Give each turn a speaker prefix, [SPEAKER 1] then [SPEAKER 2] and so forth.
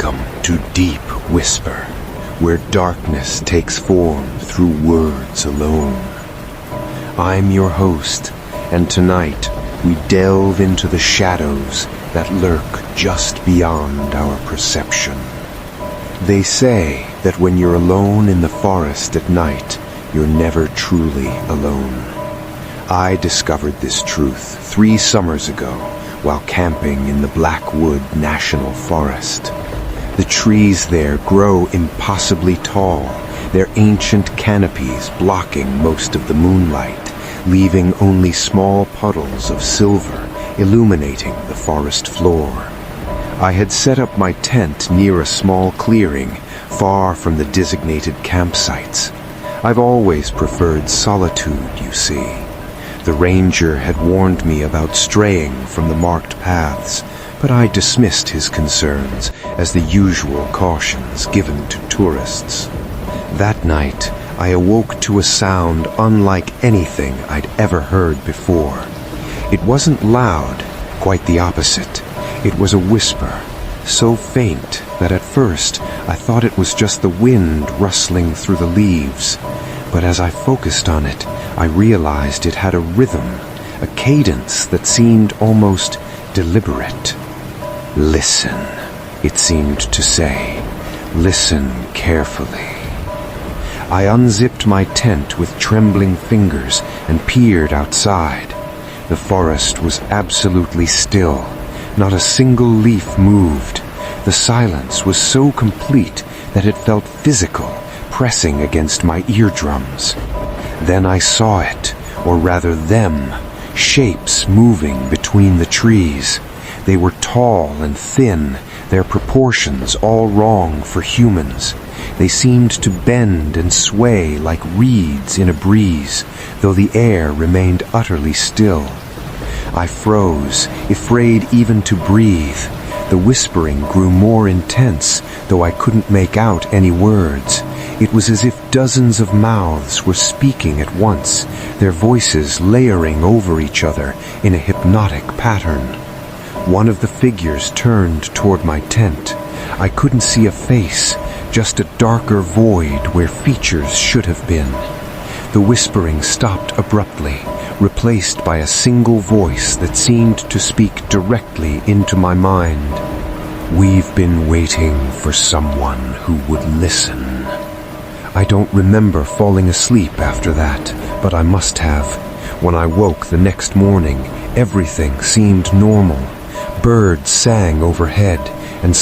[SPEAKER 1] Welcome to Deep Whisper, where darkness takes form through words alone. I'm your host, and tonight we delve into the shadows that lurk just beyond our perception. They say that when you're alone in the forest at night, you're never truly alone. I discovered this truth 3 summers ago while camping in the Blackwood National Forest. The trees there grow impossibly tall, their ancient canopies blocking most of the moonlight, leaving only small puddles of silver illuminating the forest floor. I had set up my tent near a small clearing, far from the designated campsites. I've always preferred solitude, you see. The ranger had warned me about straying from the marked paths, but I dismissed his concerns as the usual cautions given to tourists. That night, I awoke to a sound unlike anything I'd ever heard before. It wasn't loud, quite the opposite. It was a whisper, so faint that at first I thought it was just the wind rustling through the leaves. But as I focused on it, I realized it had a rhythm, a cadence that seemed almost deliberate. "Listen," it seemed to say. "Listen carefully." I unzipped my tent with trembling fingers and peered outside. The forest was absolutely still. Not a single leaf moved. The silence was so complete that it felt physical, pressing against my eardrums. Then I saw it, or rather them, shapes moving between the trees. They were tall and thin, their proportions all wrong for humans. They seemed to bend and sway like reeds in a breeze, though the air remained utterly still. I froze, afraid even to breathe. The whispering grew more intense, though I couldn't make out any words. It was as if dozens of mouths were speaking at once, their voices layering over each other in a hypnotic pattern. One of the figures turned toward my tent. I couldn't see a face, just a darker void where features should have been. The whispering stopped abruptly, replaced by a single voice that seemed to speak directly into my mind. "We've been waiting for someone who would listen." I don't remember falling asleep after that, but I must have. When I woke the next morning, everything seemed normal. Birds sang overhead, and